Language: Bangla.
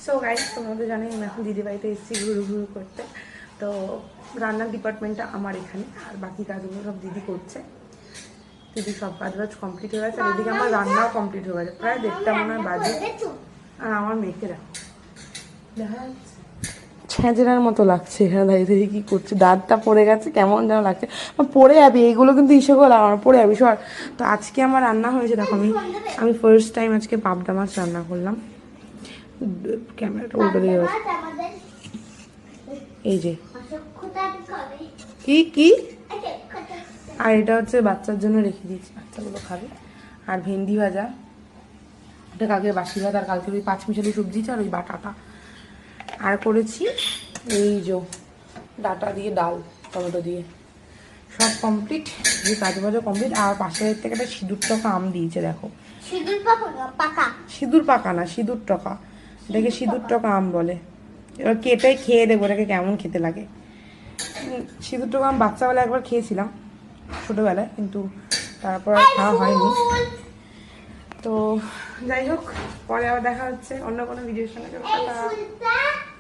সো গাইস, তোমাদের জানি আমি এখন দিদিবাড়িতে এসেছি ঘুরু ঘুরু করতে। তো রান্নার ডিপার্টমেন্টটা আমার এখানে, আর বাকি কাজগুলো সব দিদি করছে। দিদি সব কাজ বাজ কমপ্লিট হয়ে গেছে, আর এদিকে আমার রান্নাও কমপ্লিট হয়ে গেছে, প্রায় 1:30 মনে হয় বাজে। আর আমার মেয়েকে দেখো, দেখা যাচ্ছে ছ্যাঁচড়ার মতো লাগছে এখানে দাঁড়িয়ে দাঁড়িয়ে কী করছে, দাঁতটা পড়ে গেছে, কেমন যেন লাগছে। পড়ে যাবি, এগুলো কিন্তু ইসে করে আমার পড়ে যাবি সর। তো আজকে আমার রান্না হয়েছে, দেখো আমি ফার্স্ট টাইম আজকে পাবদা মাছ রান্না করলাম। ক্যামেরাটা উল্টো দিয়ে গেছে, এই যে কি কি। আর এটা হচ্ছে বাচ্চার জন্য রেখে দিয়েছি, বাচ্চাগুলো খাবে। আর ভেন্ডি ভাজা, এটা কালকের বাসি ভাত, আর কালকের ওই 5 মিশালি সবজি আর ওই বাটাটা। আর করেছি এই যে ডাটা দিয়ে ডাল, টমেটো দিয়ে, সব কমপ্লিট। যে কাজ বাজও কমপ্লিট। আর পাশের থেকে একটা সিঁদুর টকা আম দিয়েছে, দেখো। সিঁদুর পাকা না, সিঁদুর টকা। এটাকে সিঁদুর টকা আম বলে। এবার কেটে খেয়ে দেবো এটাকে কেমন খেতে লাগে। সিঁদুর টকা আম বাচ্চাবেলায় একবার খেয়েছিলাম ছোটোবেলায়, কিন্তু তারপর আর খাওয়া হয়নি। তো যাই হোক, পরে আবার দেখা হচ্ছে অন্য কোনো ভিডিওর সঙ্গে।